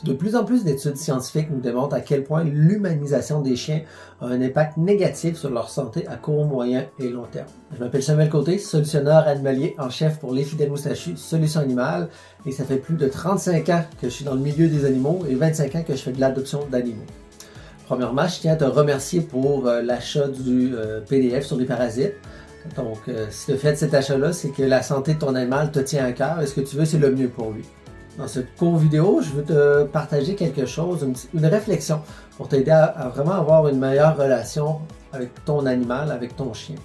De plus en plus d'études scientifiques nous démontrent à quel point l'humanisation des chiens a un impact négatif sur leur santé à court, moyen et long terme. Je m'appelle Samuel Côté, solutionneur animalier en chef pour Les Fidèles Moustachus Solutions Animales, et ça fait plus de 35 ans que je suis dans le milieu des animaux et 25 ans que je fais de l'adoption d'animaux. Premièrement, je tiens à te remercier pour l'achat du PDF sur les parasites. Donc, si tu as fait cet achat-là, c'est que la santé de ton animal te tient à cœur et ce que tu veux, c'est le mieux pour lui. Dans cette courte vidéo, je veux te partager quelque chose, une réflexion pour t'aider à vraiment avoir une meilleure relation avec ton animal, avec ton chien.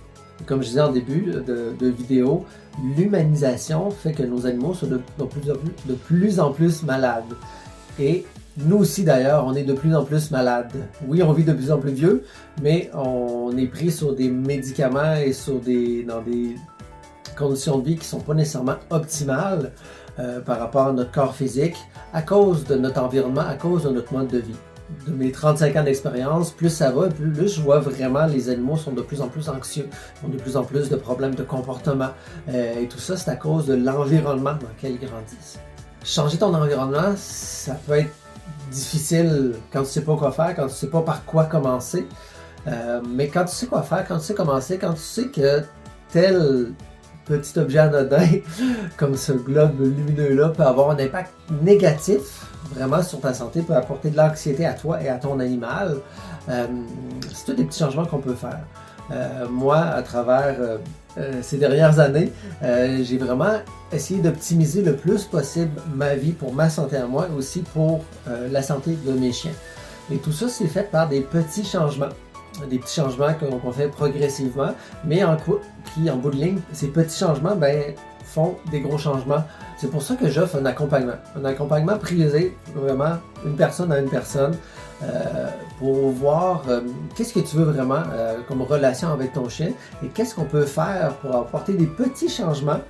Et comme je disais en début de vidéo, l'humanisation fait que nos animaux sont de plus en plus malades. Et nous aussi d'ailleurs, on est de plus en plus malades. Oui, on vit de plus en plus vieux, mais on est pris sur des médicaments et dans des conditions de vie qui ne sont pas nécessairement optimales par rapport à notre corps physique, à cause de notre environnement, à cause de notre mode de vie. De mes 35 ans d'expérience, plus ça va, plus je vois vraiment les animaux sont de plus en plus anxieux, ont de plus en plus de problèmes de comportement. Et tout ça, c'est à cause de l'environnement dans lequel ils grandissent. Changer ton environnement, ça peut être difficile quand tu sais pas quoi faire, quand tu sais pas par quoi commencer. Mais quand tu sais quoi faire, quand tu sais commencer, quand tu sais que tel petit objet anodin, comme ce globe lumineux-là, peut avoir un impact négatif vraiment sur ta santé, peut apporter de l'anxiété à toi et à ton animal, c'est tous des petits changements qu'on peut faire. Moi, à travers ces dernières années, j'ai vraiment essayé d'optimiser le plus possible ma vie pour ma santé à moi et aussi pour la santé de mes chiens. Et tout ça, c'est fait par des petits changements. Des petits changements qu'on fait progressivement, mais en bout de ligne, ces petits changements font des gros changements. C'est pour ça que j'offre un accompagnement prisé, vraiment une personne à une personne, pour voir qu'est-ce que tu veux vraiment comme relation avec ton chien et qu'est-ce qu'on peut faire pour apporter des petits changements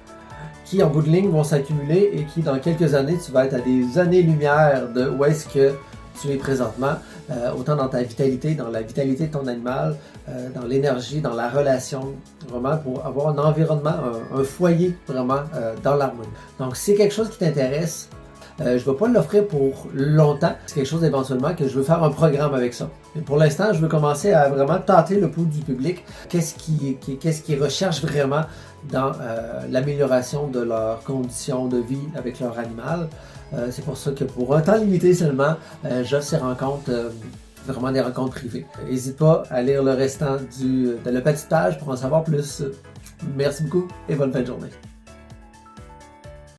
qui en bout de ligne vont s'accumuler et qui dans quelques années, tu vas être à des années-lumière de où est-ce que tu es présentement, autant dans ta vitalité, dans la vitalité de ton animal, dans l'énergie, dans la relation, vraiment pour avoir un environnement, un foyer vraiment dans l'harmonie. Donc si c'est quelque chose qui t'intéresse, je ne vais pas l'offrir pour longtemps, c'est quelque chose éventuellement que je veux faire un programme avec ça. Et pour l'instant, je veux commencer à vraiment tâter le pouls du public, qu'est-ce qu'ils recherchent vraiment dans l'amélioration de leurs conditions de vie avec leur animal. C'est pour ça que pour un temps limité seulement, j'offre ces rencontres, vraiment des rencontres privées. N'hésite pas à lire le restant de la petite page pour en savoir plus. Merci beaucoup et bonne fin de journée.